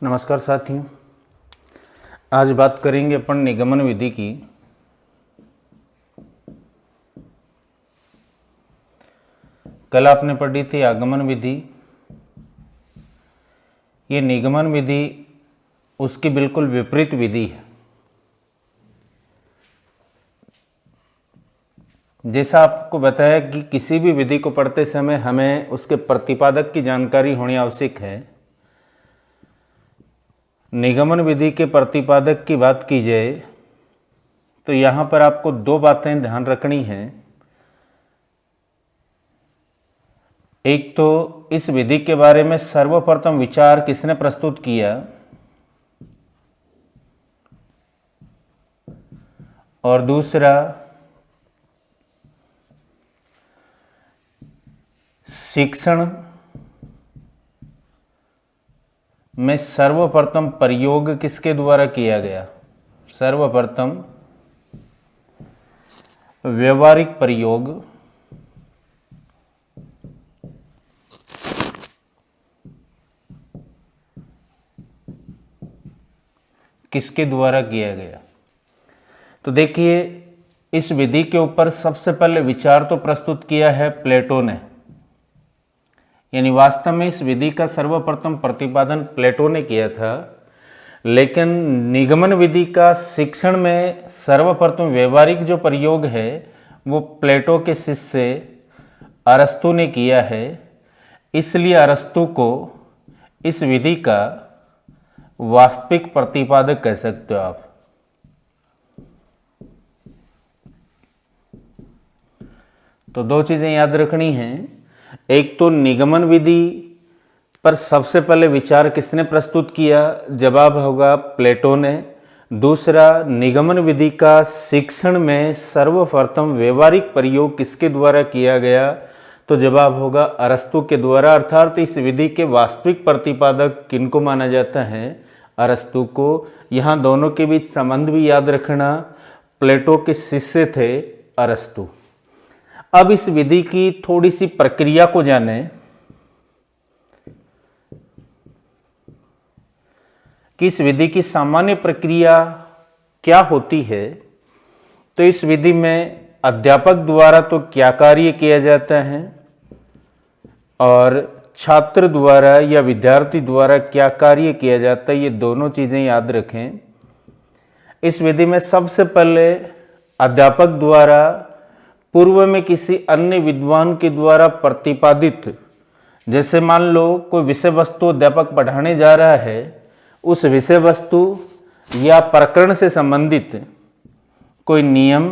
नमस्कार साथियों, आज बात करेंगे अपन निगमन विधि की। कल आपने पढ़ी थी आगमन विधि। ये निगमन विधि उसकी बिल्कुल विपरीत विधि है। जैसा आपको बताया कि किसी भी विधि को पढ़ते समय हमें उसके प्रतिपादक की जानकारी होनी आवश्यक है। निगमन विधि के प्रतिपादक की बात की जाए तो यहाँ पर आपको दो बातें ध्यान रखनी हैं। एक तो इस विधि के बारे में सर्वप्रथम विचार किसने प्रस्तुत किया, और दूसरा शिक्षण में सर्वप्रथम प्रयोग किसके द्वारा किया गया। सर्वप्रथम व्यवहारिक प्रयोग किसके द्वारा किया गया। तो देखिए, इस विधि के ऊपर सबसे पहले विचार तो प्रस्तुत किया है प्लेटो ने। यानी वास्तव में इस विधि का सर्वप्रथम प्रतिपादन प्लेटो ने किया था, लेकिन निगमन विधि का शिक्षण में सर्वप्रथम व्यवहारिक जो प्रयोग है वो प्लेटो के शिष्य अरस्तु ने किया है। इसलिए अरस्तु को इस विधि का वास्तविक प्रतिपादक कह सकते हो आप। तो दो चीज़ें याद रखनी हैं। एक तो निगमन विधि पर सबसे पहले विचार किसने प्रस्तुत किया, जवाब होगा प्लेटो ने। दूसरा, निगमन विधि का शिक्षण में सर्वप्रथम व्यवहारिक प्रयोग किसके द्वारा किया गया, तो जवाब होगा अरस्तु के द्वारा। अर्थात इस विधि के वास्तविक प्रतिपादक किनको माना जाता है, अरस्तु को। यहाँ दोनों के बीच संबंध भी याद रखना, प्लेटो के शिष्य थे अरस्तु। अब इस विधि की थोड़ी सी प्रक्रिया को जानें कि इस विधि की सामान्य प्रक्रिया क्या होती है। तो इस विधि में अध्यापक द्वारा तो क्या कार्य किया जाता है और छात्र द्वारा या विद्यार्थी द्वारा क्या कार्य किया जाता है, ये दोनों चीज़ें याद रखें। इस विधि में सबसे पहले अध्यापक द्वारा पूर्व में किसी अन्य विद्वान के द्वारा प्रतिपादित, जैसे मान लो कोई विषय वस्तु अध्यापक पढ़ाने जा रहा है, उस विषय वस्तु या प्रकरण से संबंधित कोई नियम,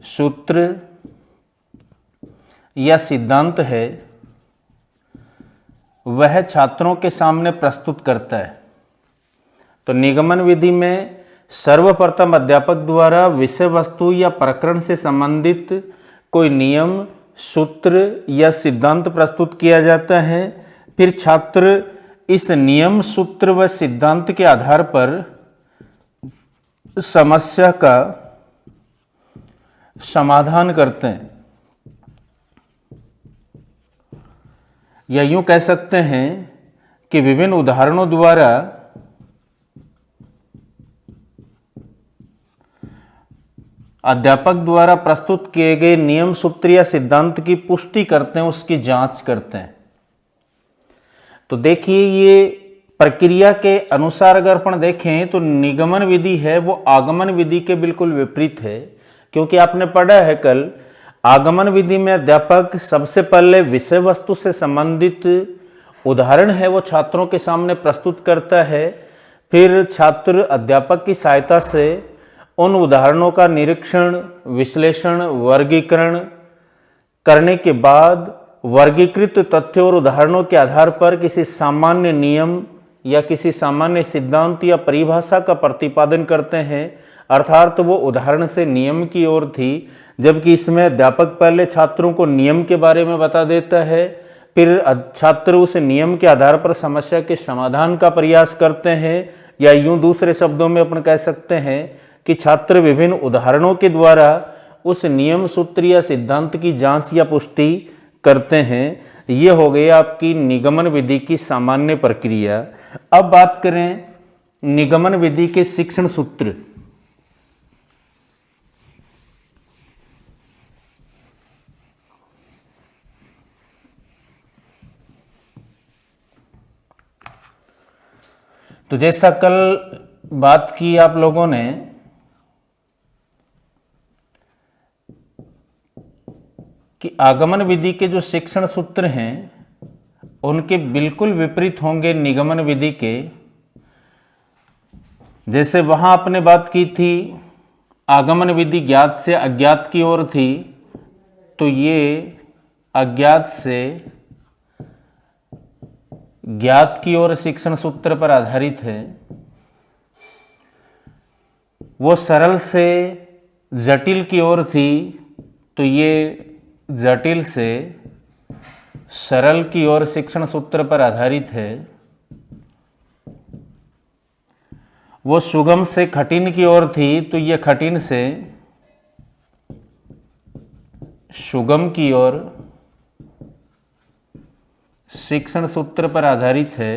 सूत्र या सिद्धांत है, वह छात्रों के सामने प्रस्तुत करता है। तो निगमन विधि में सर्वप्रथम अध्यापक द्वारा विषय वस्तु या प्रकरण से संबंधित कोई नियम, सूत्र या सिद्धांत प्रस्तुत किया जाता है। फिर छात्र इस नियम, सूत्र व सिद्धांत के आधार पर समस्या का समाधान करते हैं, या यूं कह सकते हैं कि विभिन्न उदाहरणों द्वारा अध्यापक द्वारा प्रस्तुत किए गए नियम, सूत्र या सिद्धांत की पुष्टि करते हैं, उसकी जांच करते हैं। तो देखिए, ये प्रक्रिया के अनुसार अगर अपन देखें तो निगमन विधि है वो आगमन विधि के बिल्कुल विपरीत है। क्योंकि आपने पढ़ा है कल, आगमन विधि में अध्यापक सबसे पहले विषय वस्तु से संबंधित उदाहरण है वो छात्रों के सामने प्रस्तुत करता है। फिर छात्र अध्यापक की सहायता से उन उदाहरणों का निरीक्षण, विश्लेषण, वर्गीकरण करने के बाद वर्गीकृत तथ्यों और उदाहरणों के आधार पर किसी सामान्य नियम या किसी सामान्य सिद्धांत या परिभाषा का प्रतिपादन करते हैं। अर्थात वो उदाहरण से नियम की ओर थी, जबकि इसमें अध्यापक पहले छात्रों को नियम के बारे में बता देता है, फिर छात्र उस नियम के आधार पर समस्या के समाधान का प्रयास करते हैं। या यूं दूसरे शब्दों में अपन कह सकते हैं कि छात्र विभिन्न उदाहरणों के द्वारा उस नियम, सूत्र या सिद्धांत की जांच या पुष्टि करते हैं। ये हो गई आपकी निगमन विधि की सामान्य प्रक्रिया। अब बात करें निगमन विधि के शिक्षण सूत्र। तो जैसा कल बात की आप लोगों ने कि आगमन विधि के जो शिक्षण सूत्र हैं उनके बिल्कुल विपरीत होंगे निगमन विधि के। जैसे वहां आपने बात की थी आगमन विधि ज्ञात से अज्ञात की ओर थी, तो ये अज्ञात से ज्ञात की ओर शिक्षण सूत्र पर आधारित है। वो सरल से जटिल की ओर थी, तो ये जटिल से सरल की ओर शिक्षण सूत्र पर आधारित है। वो सुगम से कठिन की ओर थी, तो ये कठिन से सुगम की ओर शिक्षण सूत्र पर आधारित है।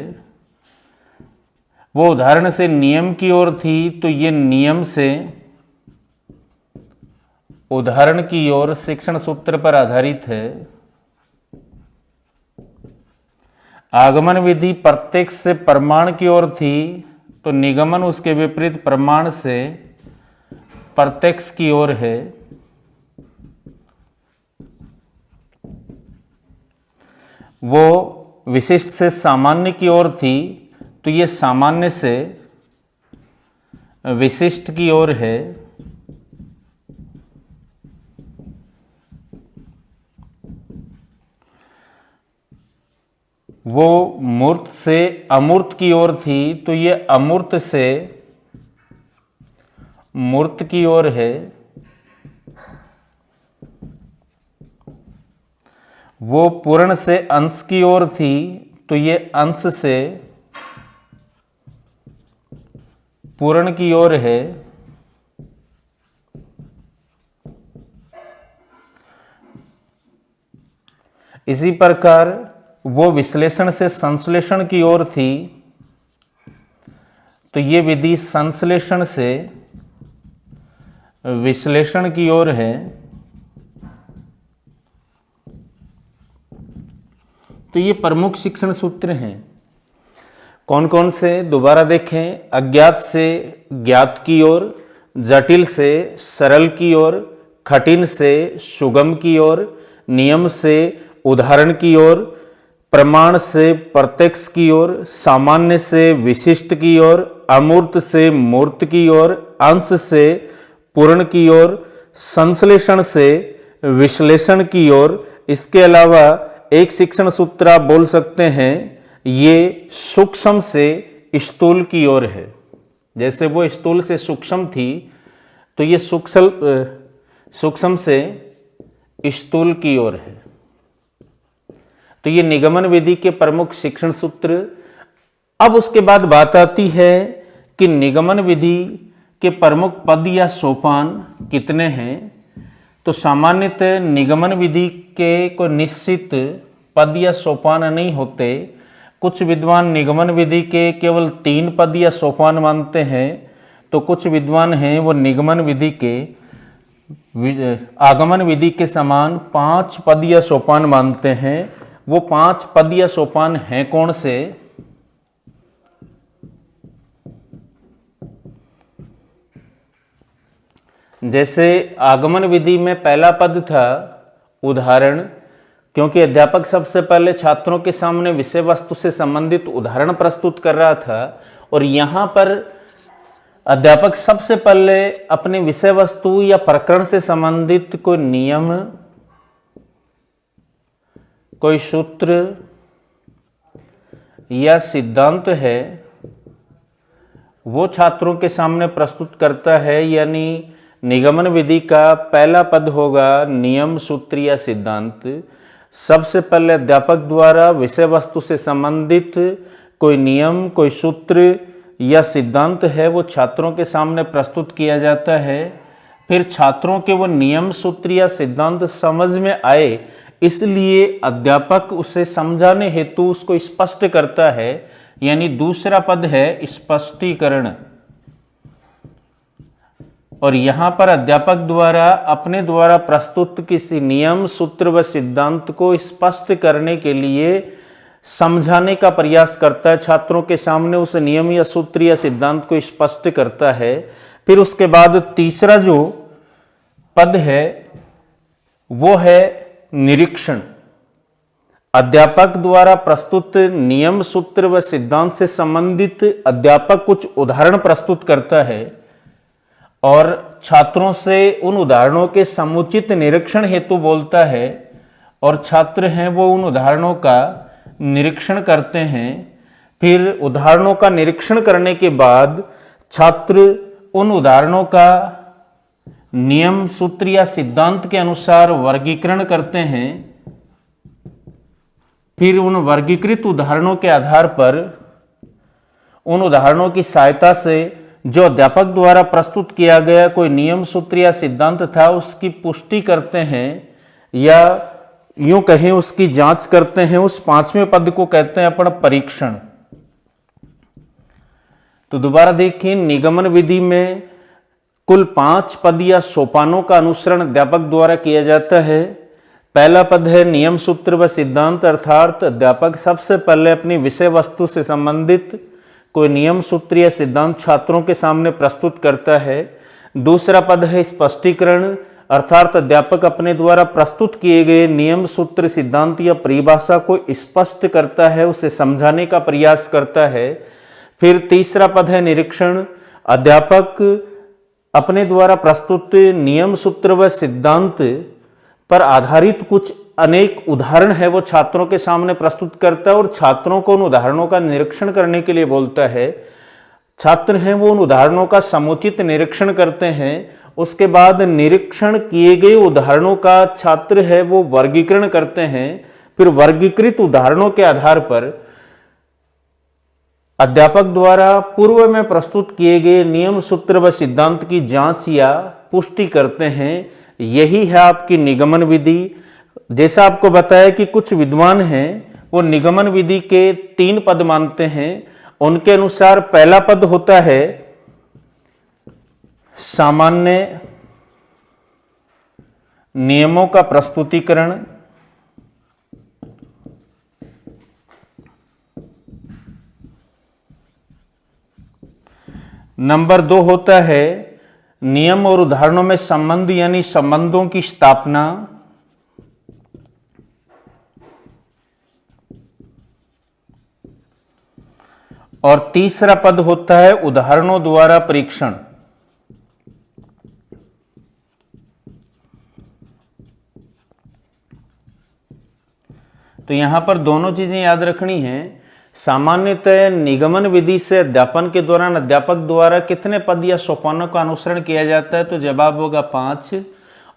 वो उदाहरण से नियम की ओर थी, तो ये नियम से उदाहरण की ओर शिक्षण सूत्र पर आधारित है। आगमन विधि प्रत्यक्ष से प्रमाण की ओर थी, तो निगमन उसके विपरीत प्रमाण से प्रत्यक्ष की ओर है। वो विशिष्ट से सामान्य की ओर थी, तो ये सामान्य से विशिष्ट की ओर है। वो मूर्त से अमूर्त की ओर थी, तो ये अमूर्त से मूर्त की ओर है। वो पूर्ण से अंश की ओर थी, तो ये अंश से पूर्ण की ओर है। इसी प्रकार वो विश्लेषण से संश्लेषण की ओर थी, तो ये विधि संश्लेषण से विश्लेषण की ओर है। तो ये प्रमुख शिक्षण सूत्र हैं। कौन कौन से, दोबारा देखें। अज्ञात से ज्ञात की ओर, जटिल से सरल की ओर, कठिन से सुगम की ओर, नियम से उदाहरण की ओर, प्रमाण से प्रत्यक्ष की ओर, सामान्य से विशिष्ट की ओर, अमूर्त से मूर्त की ओर, अंश से पूर्ण की ओर, संश्लेषण से विश्लेषण की ओर। इसके अलावा एक शिक्षण सूत्र आप बोल सकते हैं, ये सूक्ष्म से स्थूल की ओर है। जैसे वो स्थूल से सूक्ष्म थी, तो ये सूक्ष्म से स्थूल की ओर है। तो ये निगमन विधि के प्रमुख शिक्षण सूत्र। अब उसके बाद बात आती है कि निगमन विधि के प्रमुख पद या सोपान कितने हैं। तो सामान्यतः निगमन विधि के कोई निश्चित पद या सोपान नहीं होते। कुछ विद्वान निगमन विधि के केवल 3 पद या सोपान मानते हैं, तो कुछ विद्वान हैं वो निगमन विधि के आगमन विधि के समान 5 पद या सोपान मानते हैं। वो 5 पद या सोपान हैं कौन से? जैसे आगमन विधि में पहला पद था उदाहरण, क्योंकि अध्यापक सबसे पहले छात्रों के सामने विषय वस्तु से संबंधित उदाहरण प्रस्तुत कर रहा था, और यहाँ पर अध्यापक सबसे पहले अपने विषय वस्तु या प्रकरण से संबंधित कोई नियम, कोई सूत्र या सिद्धांत है वो छात्रों के सामने प्रस्तुत करता है। यानी निगमन विधि का पहला पद होगा नियम, सूत्र या सिद्धांत। सबसे पहले अध्यापक द्वारा विषय वस्तु से संबंधित कोई नियम, कोई सूत्र या सिद्धांत है वो छात्रों के सामने प्रस्तुत किया जाता है। फिर छात्रों के वो नियम, सूत्र या सिद्धांत समझ में आए, इसलिए अध्यापक उसे समझाने हेतु उसको स्पष्ट करता है, यानी दूसरा पद है स्पष्टीकरण। और यहां पर अध्यापक द्वारा अपने द्वारा प्रस्तुत किसी नियम, सूत्र व सिद्धांत को स्पष्ट करने के लिए समझाने का प्रयास करता है, छात्रों के सामने उस नियम या सूत्र या सिद्धांत को स्पष्ट करता है। फिर उसके बाद तीसरा जो पद है वो है निरीक्षण। अध्यापक द्वारा प्रस्तुत नियम, सूत्र व सिद्धांत से संबंधित अध्यापक कुछ उदाहरण प्रस्तुत करता है और छात्रों से उन उदाहरणों के समुचित निरीक्षण हेतु बोलता है, और छात्र हैं वो उन उदाहरणों का निरीक्षण करते हैं। फिर उदाहरणों का निरीक्षण करने के बाद छात्र उन उदाहरणों का नियम, सूत्र या सिद्धांत के अनुसार वर्गीकरण करते हैं। फिर उन वर्गीकृत उदाहरणों के आधार पर उन उदाहरणों की सहायता से जो अध्यापक द्वारा प्रस्तुत किया गया कोई नियम, सूत्र या सिद्धांत था उसकी पुष्टि करते हैं, या यूं कहें उसकी जांच करते हैं। उस पांचवें पद को कहते हैं अपन परीक्षण। तो दोबारा देखिए, निगमन विधि में कुल 5 पद या सोपानों का अनुसरण अध्यापक द्वारा किया जाता है। पहला पद है नियम, सूत्र व सिद्धांत, अर्थात अध्यापक सबसे पहले अपनी विषय वस्तु से संबंधित कोई नियम, सूत्र या सिद्धांत छात्रों के सामने प्रस्तुत करता है। दूसरा पद है स्पष्टीकरण, अर्थात अध्यापक अपने द्वारा प्रस्तुत किए गए नियम, सूत्र, सिद्धांत या परिभाषा को स्पष्ट करता है, उसे समझाने का प्रयास करता है। फिर तीसरा पद है निरीक्षण, अध्यापक अपने द्वारा प्रस्तुत नियम, सूत्र व सिद्धांत पर आधारित कुछ अनेक उदाहरण है वो छात्रों के सामने प्रस्तुत करता है और छात्रों को उन उदाहरणों का निरीक्षण करने के लिए बोलता है। छात्र हैं वो उन उदाहरणों का समुचित निरीक्षण करते हैं। उसके बाद निरीक्षण किए गए उदाहरणों का छात्र है वो वर्गीकरण करते हैं। फिर वर्गीकृत उदाहरणों के आधार पर अध्यापक द्वारा पूर्व में प्रस्तुत किए गए नियम, सूत्र व सिद्धांत की जांच या पुष्टि करते हैं। यही है आपकी निगमन विधि। जैसा आपको बताया कि कुछ विद्वान हैं वो निगमन विधि के 3 पद मानते हैं। उनके अनुसार पहला पद होता है सामान्य नियमों का प्रस्तुतिकरण। नंबर 2 होता है नियम और उदाहरणों में संबंध यानी संबंधों की स्थापना। और तीसरा पद होता है उदाहरणों द्वारा परीक्षण। तो यहां पर दोनों चीजें याद रखनी है। सामान्यतः निगमन विधि से अध्यापन के दौरान अध्यापक द्वारा कितने पद या सोपानों का अनुसरण किया जाता है, तो जवाब होगा 5।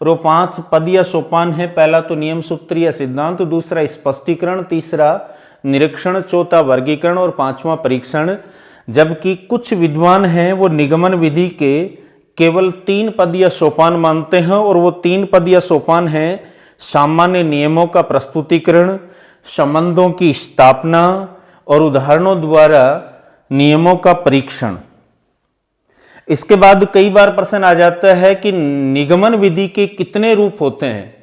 और वो 5 पद या सोपान है, पहला तो नियम, सूत्र या सिद्धांत, दूसरा स्पष्टीकरण, तीसरा निरीक्षण, चौथा वर्गीकरण और 5वां परीक्षण। जबकि कुछ विद्वान हैं वो निगमन विधि के केवल 3 पद या सोपान मानते हैं, और वो 3 पद या सोपान हैं सामान्य नियमों का प्रस्तुतिकरण, संबंधों की स्थापना और उदाहरणों द्वारा नियमों का परीक्षण। इसके बाद कई बार प्रश्न आ जाता है कि निगमन विधि के कितने रूप होते हैं,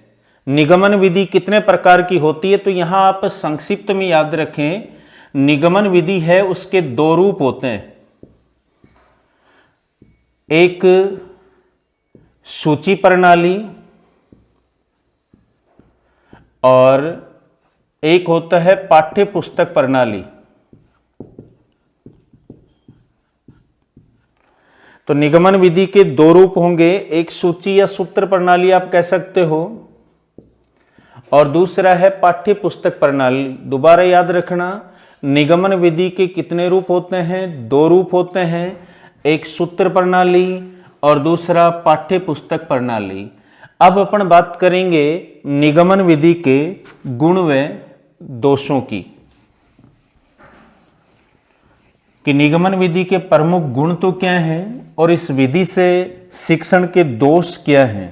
निगमन विधि कितने प्रकार की होती है। तो यहां आप संक्षिप्त में याद रखें, निगमन विधि है उसके 2 रूप होते हैं। एक सूची प्रणाली और एक होता है पाठ्य पुस्तक प्रणाली। तो निगमन विधि के 2 रूप होंगे, एक सूची या सूत्र प्रणाली आप कह सकते हो, और दूसरा है पाठ्य पुस्तक प्रणाली। दोबारा याद रखना, निगमन विधि के कितने रूप होते हैं, 2 रूप होते हैं, एक सूत्र प्रणाली और दूसरा पाठ्य पुस्तक प्रणाली। अब अपन बात करेंगे निगमन विधि के गुण व दोषों की, कि निगमन विधि के प्रमुख गुण तो क्या हैं और इस विधि से शिक्षण के दोष क्या हैं।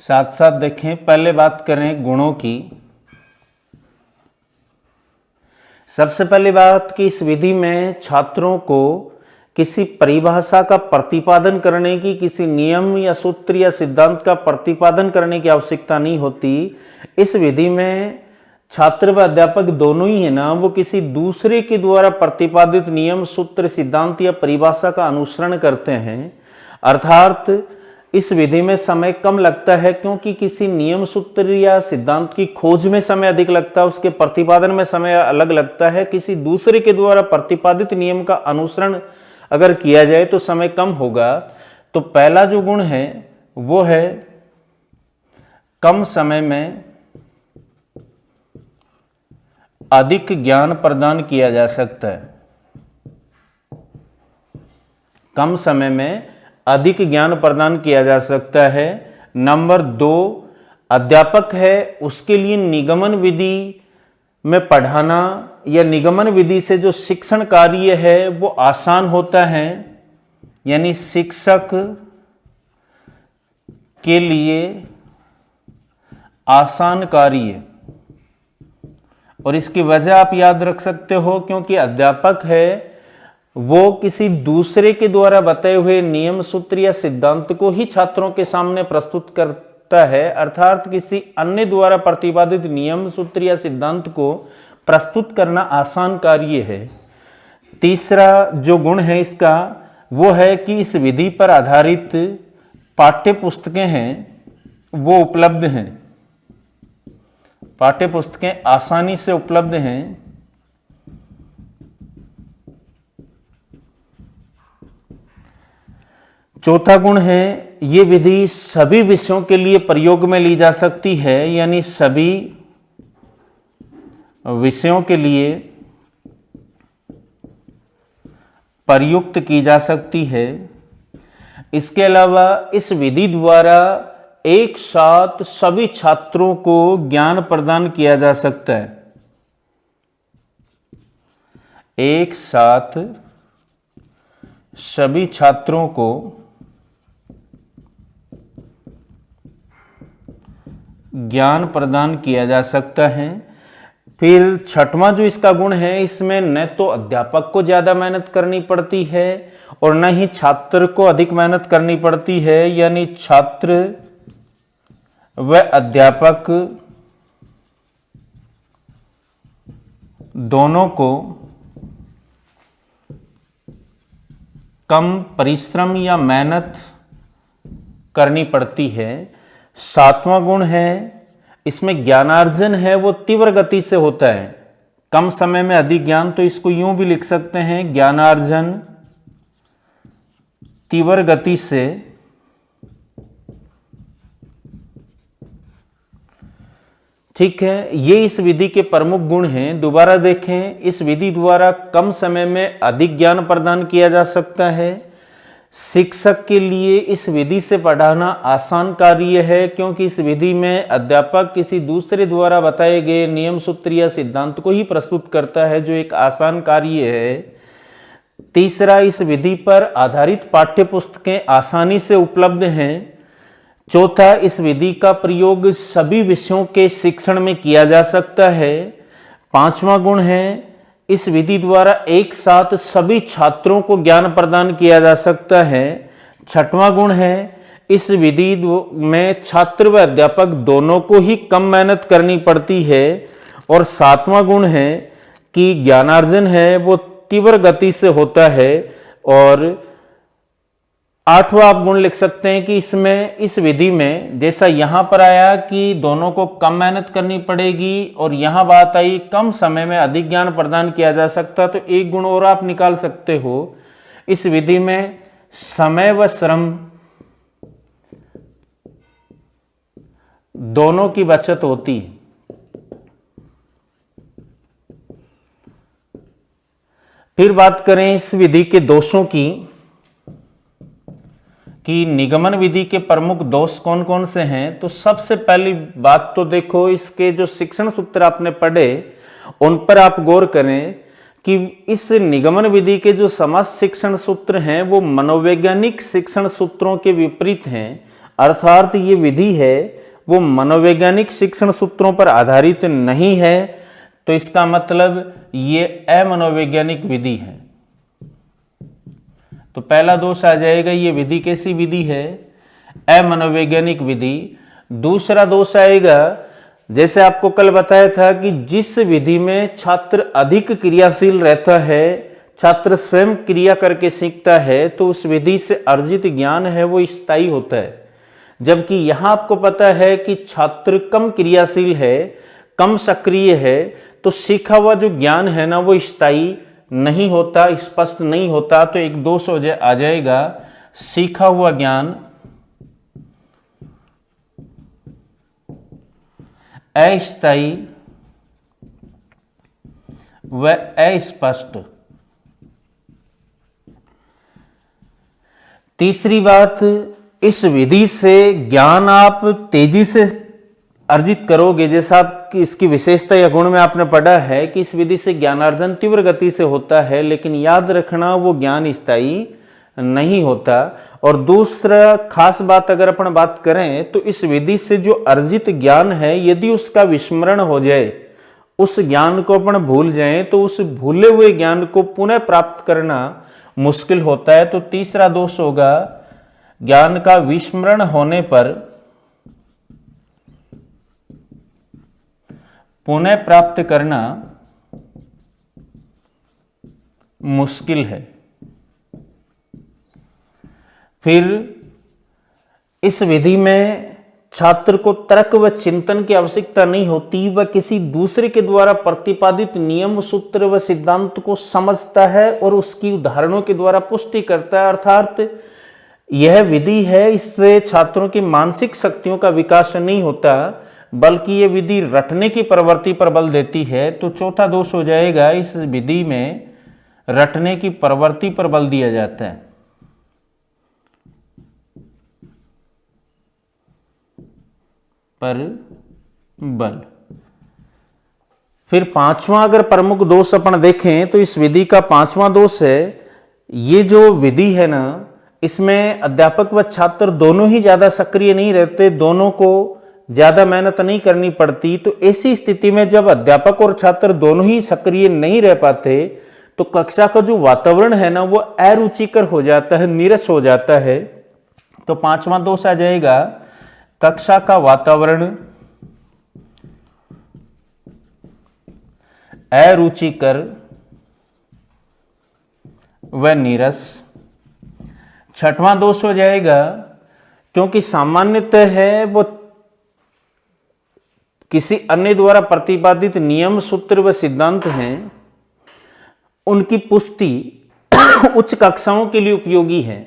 साथ साथ देखें, पहले बात करें गुणों की। सबसे पहली बात कि इस विधि में छात्रों को किसी परिभाषा का प्रतिपादन करने की, किसी नियम या सूत्र या सिद्धांत का प्रतिपादन करने की आवश्यकता नहीं होती। इस विधि में छात्र व अध्यापक दोनों ही है ना, वो किसी दूसरे के द्वारा प्रतिपादित नियम, सूत्र, सिद्धांत या परिभाषा का अनुसरण करते हैं। अर्थात इस विधि में समय कम लगता है, क्योंकि किसी नियम, सूत्र या सिद्धांत की खोज में समय अधिक लगता है, उसके प्रतिपादन में समय अलग लगता है। किसी दूसरे के द्वारा प्रतिपादित नियम का अनुसरण अगर किया जाए तो समय कम होगा। तो पहला जो गुण है वो है कम समय में अधिक ज्ञान प्रदान किया जा सकता है। कम समय में अधिक ज्ञान प्रदान किया जा सकता है। नंबर 2, अध्यापक है उसके लिए निगमन विधि में पढ़ाना या निगमन विधि से जो शिक्षण कार्य है वो आसान होता है। यानी शिक्षक के लिए आसान कार्य, और इसकी वजह आप याद रख सकते हो, क्योंकि अध्यापक है वो किसी दूसरे के द्वारा बताए हुए नियम, सूत्र या सिद्धांत को ही छात्रों के सामने प्रस्तुत करता है। अर्थात किसी अन्य द्वारा प्रतिपादित नियम, सूत्र या सिद्धांत को प्रस्तुत करना आसान कार्य है। तीसरा जो गुण है इसका वो है कि इस विधि पर आधारित पाठ्य पुस्तकें हैं वो उपलब्ध हैं। पाठ्य पुस्तकें आसानी से उपलब्ध हैं। चौथा गुण है ये विधि सभी विषयों के लिए प्रयोग में ली जा सकती है, यानी सभी विषयों के लिए प्रयुक्त की जा सकती है। इसके अलावा इस विधि द्वारा एक साथ सभी छात्रों को ज्ञान प्रदान किया जा सकता है। एक साथ सभी छात्रों को ज्ञान प्रदान किया जा सकता है। फिर छठवां जो इसका गुण है, इसमें न तो अध्यापक को ज़्यादा मेहनत करनी पड़ती है और न ही छात्र को अधिक मेहनत करनी पड़ती है। यानी छात्र व अध्यापक दोनों को कम परिश्रम या मेहनत करनी पड़ती है। सातवां गुण है इसमें ज्ञानार्जन है वो तीव्र गति से होता है। कम समय में अधिक ज्ञान, तो इसको यूं भी लिख सकते हैं, ज्ञानार्जन तीव्र गति से। ठीक है, ये इस विधि के प्रमुख गुण हैं। दोबारा देखें, इस विधि द्वारा कम समय में अधिक ज्ञान प्रदान किया जा सकता है। शिक्षक के लिए इस विधि से पढ़ाना आसान कार्य है, क्योंकि इस विधि में अध्यापक किसी दूसरे द्वारा बताए गए नियम, सूत्र या सिद्धांत को ही प्रस्तुत करता है, जो एक आसान कार्य है। तीसरा, इस विधि पर आधारित पाठ्य पुस्तकें आसानी से उपलब्ध हैं। चौथा, इस विधि का प्रयोग सभी विषयों के शिक्षण में किया जा सकता है। पांचवा गुण है इस विधि द्वारा एक साथ सभी छात्रों को ज्ञान प्रदान किया जा सकता है। छठवां गुण है इस विधि में छात्र व अध्यापक दोनों को ही कम मेहनत करनी पड़ती है। और सातवां गुण है कि ज्ञानार्जन है वो तीव्र गति से होता है। और आठवां आप गुण लिख सकते हैं कि इसमें, इस विधि में जैसा यहां पर आया कि दोनों को कम मेहनत करनी पड़ेगी, और यहां बात आई कम समय में अधिक ज्ञान प्रदान किया जा सकता, तो एक गुण और आप निकाल सकते हो। इस विधि में समय व श्रम दोनों की बचत होती है। फिर बात करें इस विधि के दोषों की, कि निगमन विधि के प्रमुख दोष कौन कौन से हैं। तो सबसे पहली बात तो देखो, इसके जो शिक्षण सूत्र आपने पढ़े उन पर आप गौर करें कि इस निगमन विधि के जो समाज शिक्षण सूत्र हैं वो मनोवैज्ञानिक शिक्षण सूत्रों के विपरीत हैं। अर्थात ये विधि है वो मनोवैज्ञानिक शिक्षण सूत्रों पर आधारित नहीं है, तो इसका मतलब ये अमनोवैज्ञानिक विधि है। तो पहला दोष आ जाएगा, ये विधि कैसी विधि है? अमनोवैज्ञानिक विधि। दूसरा दोष आएगा, जैसे आपको कल बताया था कि जिस विधि में छात्र अधिक क्रियाशील रहता है, छात्र स्वयं क्रिया करके सीखता है, तो उस विधि से अर्जित ज्ञान है वो स्थायी होता है। जबकि यहां आपको पता है कि छात्र कम क्रियाशील है, कम सक्रिय है, तो सीखा हुआ जो ज्ञान है ना वो स्थायी नहीं होता, स्पष्ट नहीं होता। तो एक दोष आ जाएगा, सीखा हुआ ज्ञान अस्थायी व अस्पष्ट। तीसरी बात, इस विधि से ज्ञान आप तेजी से अर्जित करोगे। जैसा आप इसकी विशेषता या गुण में आपने पढ़ा है कि इस विधि से ज्ञानार्जन तीव्र गति से होता है, लेकिन याद रखना वो ज्ञान स्थायी नहीं होता। और दूसरा खास बात अगर अपन बात करें तो इस विधि से जो अर्जित ज्ञान है, यदि उसका विस्मरण हो जाए, उस ज्ञान को अपन भूल जाएं, तो उस भूले हुए ज्ञान को पुनः प्राप्त करना मुश्किल होता है। तो तीसरा दोष होगा, ज्ञान का विस्मरण होने पर पुनः प्राप्त करना मुश्किल है। फिर इस विधि में छात्र को तर्क व चिंतन की आवश्यकता नहीं होती, वह किसी दूसरे के द्वारा प्रतिपादित नियम, सूत्र व सिद्धांत को समझता है और उसकी उदाहरणों के द्वारा पुष्टि करता है। अर्थात यह विधि है, इससे छात्रों की मानसिक शक्तियों का विकास नहीं होता, बल्कि यह विधि रटने की प्रवृत्ति पर बल देती है। तो चौथा दोष हो जाएगा, इस विधि में रटने की प्रवृत्ति पर बल दिया जाता है। पर बल। फिर पांचवा अगर प्रमुख दोष अपन देखें तो इस विधि का पांचवा दोष है, ये जो विधि है ना, इसमें अध्यापक व छात्र दोनों ही ज्यादा सक्रिय नहीं रहते, दोनों को ज्यादा मेहनत नहीं करनी पड़ती। तो ऐसी स्थिति में जब अध्यापक और छात्र दोनों ही सक्रिय नहीं रह पाते, तो कक्षा का जो वातावरण है ना वो अरुचिकर हो जाता है, नीरस हो जाता है। तो पांचवा दोष आ जाएगा, कक्षा का वातावरण अरुचिकर व नीरस। छठवां दोष हो जाएगा, क्योंकि सामान्यतः है वो किसी अन्य द्वारा प्रतिपादित नियम, सूत्र व सिद्धांत हैं, उनकी पुष्टि उच्च कक्षाओं के लिए उपयोगी है।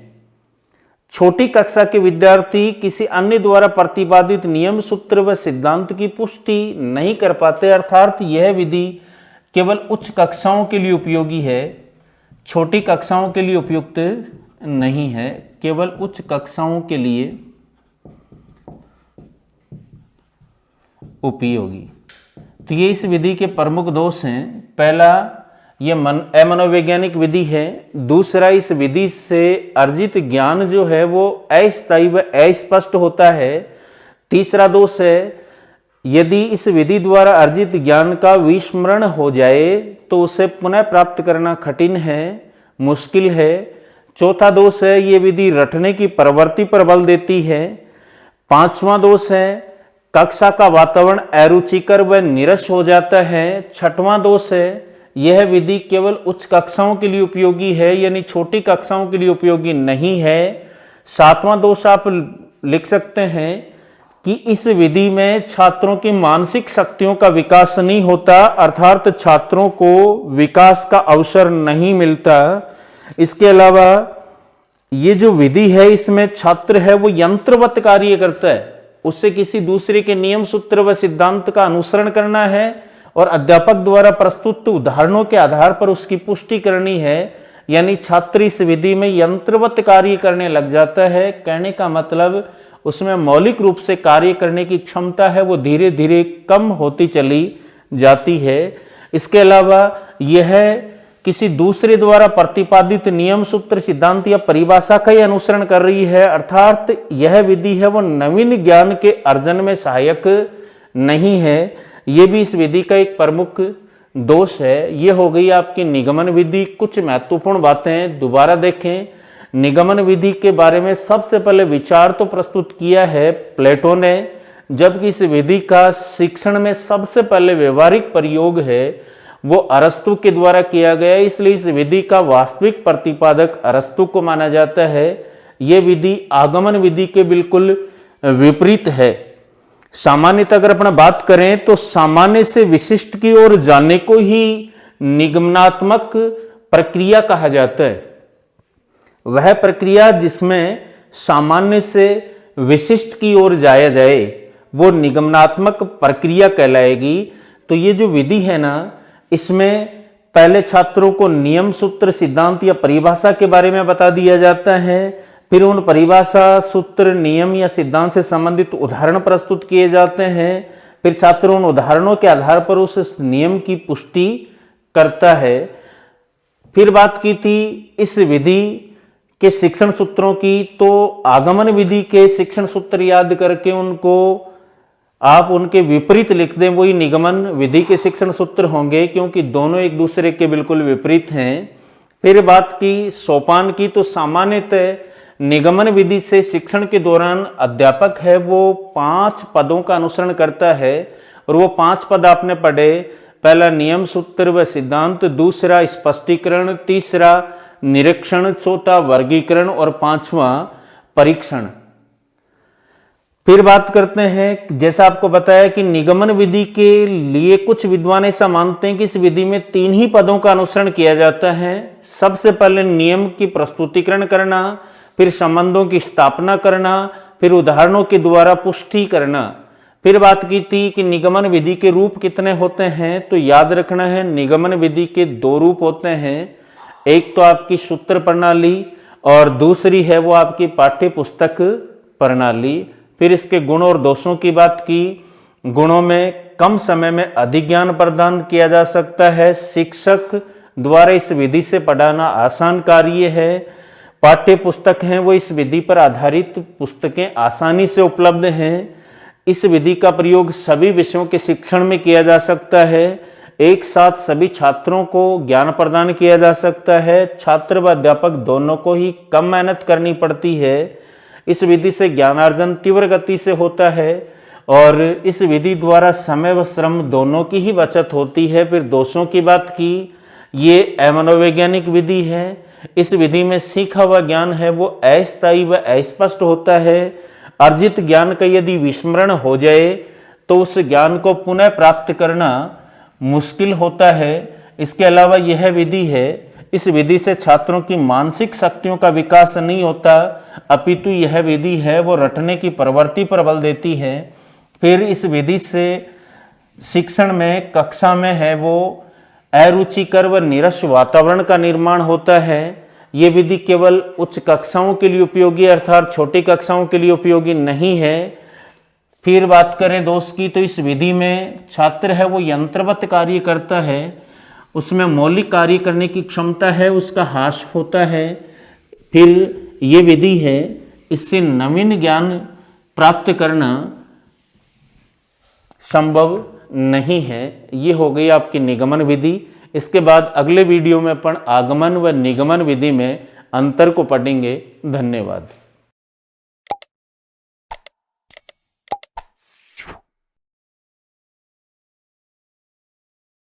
छोटी कक्षा के विद्यार्थी किसी अन्य द्वारा प्रतिपादित नियम, सूत्र व सिद्धांत की पुष्टि नहीं कर पाते। अर्थात यह विधि केवल उच्च कक्षाओं के लिए उपयोगी है, छोटी कक्षाओं के लिए उपयुक्त नहीं है, केवल उच्च कक्षाओं के लिए उपयोगी। तो ये इस विधि के प्रमुख दोष हैं। पहला, ये अमनोवैज्ञानिक विधि है। दूसरा, इस विधि से अर्जित ज्ञान जो है वो अस्थायी व अस्पष्ट होता है। तीसरा दोष है, यदि इस विधि द्वारा अर्जित ज्ञान का विस्मरण हो जाए तो उसे पुनः प्राप्त करना कठिन है, मुश्किल है। चौथा दोष है, ये विधि रटने की प्रवृत्ति पर बल देती है। पांचवा दोष है, कक्षा का वातावरण अरुचिकर व नीरस हो जाता है। छठवां दोष है, यह विधि केवल उच्च कक्षाओं के लिए उपयोगी है, यानी छोटी कक्षाओं के लिए उपयोगी नहीं है। सातवां दोष आप लिख सकते हैं कि इस विधि में छात्रों की मानसिक शक्तियों का विकास नहीं होता, अर्थात छात्रों को विकास का अवसर नहीं मिलता। इसके अलावा ये जो विधि है, इसमें छात्र है वो यंत्रवत कार्य करता है, उससे किसी दूसरे के नियम, सूत्र व सिद्धांत का अनुसरण करना है और अध्यापक द्वारा प्रस्तुत उदाहरणों के आधार पर उसकी पुष्टि करनी है। यानी छात्र इस विधि में यंत्रवत कार्य करने लग जाता है। कहने का मतलब उसमें मौलिक रूप से कार्य करने की क्षमता है वो धीरे धीरे कम होती चली जाती है। इसके अलावा यह किसी दूसरे द्वारा प्रतिपादित नियम, सूत्र, सिद्धांत या परिभाषा का ही अनुसरण कर रही है, अर्थात यह विधि है वो नवीन ज्ञान के अर्जन में सहायक नहीं है। ये भी इस विधि का एक प्रमुख दोष है। ये हो गई आपकी निगमन विधि। कुछ महत्वपूर्ण बातें दोबारा देखें। निगमन विधि के बारे में सबसे पहले विचार तो प्रस्तुत किया है प्लेटो ने, जबकि इस विधि का शिक्षण में सबसे पहले व्यवहारिक प्रयोग है वो अरस्तु के द्वारा किया गया, इसलिए इस विधि का वास्तविक प्रतिपादक अरस्तु को माना जाता है। यह विधि आगमन विधि के बिल्कुल विपरीत है। सामान्यतः अगर अपना बात करें तो सामान्य से विशिष्ट की ओर जाने को ही निगमनात्मक प्रक्रिया कहा जाता है। वह प्रक्रिया जिसमें सामान्य से विशिष्ट की ओर जाया जाए वो निगमनात्मक प्रक्रिया कहलाएगी। तो ये जो विधि है ना, इसमें पहले छात्रों को नियम, सूत्र, सिद्धांत या परिभाषा के बारे में बता दिया जाता है, फिर उन परिभाषा, सूत्र, नियम या सिद्धांत से संबंधित उदाहरण प्रस्तुत किए जाते हैं, फिर छात्र उन उदाहरणों के आधार पर उस नियम की पुष्टि करता है। फिर बात की थी इस विधि के शिक्षण सूत्रों की, तो आगमन विधि के शिक्षण सूत्र याद करके उनको आप उनके विपरीत लिख दें, वही निगमन विधि के शिक्षण सूत्र होंगे, क्योंकि दोनों एक दूसरे के बिल्कुल विपरीत हैं। फिर बात की सोपान की, तो सामान्यतः निगमन विधि से शिक्षण के दौरान अध्यापक है वो 5 पदों का अनुसरण करता है, और वो 5 पद आपने पढ़े। पहला नियम, सूत्र व सिद्धांत, दूसरा स्पष्टीकरण, तीसरा निरीक्षण, चौथा वर्गीकरण और 5वां परीक्षण। फिर बात करते हैं, जैसा आपको बताया कि निगमन विधि के लिए कुछ विद्वान ऐसा मानते हैं कि इस विधि में 3 ही पदों का अनुसरण किया जाता है। सबसे पहले नियम की प्रस्तुतिकरण करना, फिर संबंधों की स्थापना करना, फिर उदाहरणों के द्वारा पुष्टि करना। फिर बात की थी कि निगमन विधि के रूप कितने होते हैं, तो याद रखना है निगमन विधि के 2 रूप होते हैं। एक तो आपकी सूत्र प्रणाली और दूसरी है वो आपकी पाठ्य पुस्तक प्रणाली। फिर इसके गुण और दोषों की बात की। गुणों में कम समय में अधिक ज्ञान प्रदान किया जा सकता है, शिक्षक द्वारा इस विधि से पढ़ाना आसान कार्य है। पाठ्य पुस्तक हैं वो इस विधि पर आधारित पुस्तकें आसानी से उपलब्ध हैं। इस विधि का प्रयोग सभी विषयों के शिक्षण में किया जा सकता है। एक साथ सभी छात्रों को ज्ञान प्रदान किया जा सकता है। छात्र व अध्यापक दोनों को ही कम मेहनत करनी पड़ती है। इस विधि से ज्ञानार्जन तीव्र गति से होता है और इस विधि द्वारा समय व श्रम दोनों की ही बचत होती है। फिर दोषों की बात की, ये अमनोवैज्ञानिक विधि है। इस विधि में सीखा हुआ ज्ञान है वो अस्थायी व अस्पष्ट होता है। अर्जित ज्ञान का यदि विस्मरण हो जाए तो उस ज्ञान को पुनः प्राप्त करना मुश्किल होता है। इसके अलावा यह विधि है, इस विधि से छात्रों की मानसिक शक्तियों का विकास नहीं होता, अपितु यह विधि है वो रटने की प्रवृत्ति पर बल देती है। फिर इस विधि से शिक्षण में कक्षा में है वो अरुचिकर व नीरस वातावरण का निर्माण होता है। ये विधि केवल उच्च कक्षाओं के लिए उपयोगी अर्थात छोटी कक्षाओं के लिए उपयोगी नहीं है। फिर बात करें दोष की, तो इस विधि में छात्र है वो यंत्रवत कार्य करता है, उसमें मौलिक कार्य करने की क्षमता है, उसका ह्रास होता है। फिर ये विधि है, इससे नवीन ज्ञान प्राप्त करना संभव नहीं है। ये हो गई आपकी निगमन विधि। इसके बाद अगले वीडियो में अपन आगमन व निगमन विधि में अंतर को पढ़ेंगे। धन्यवाद।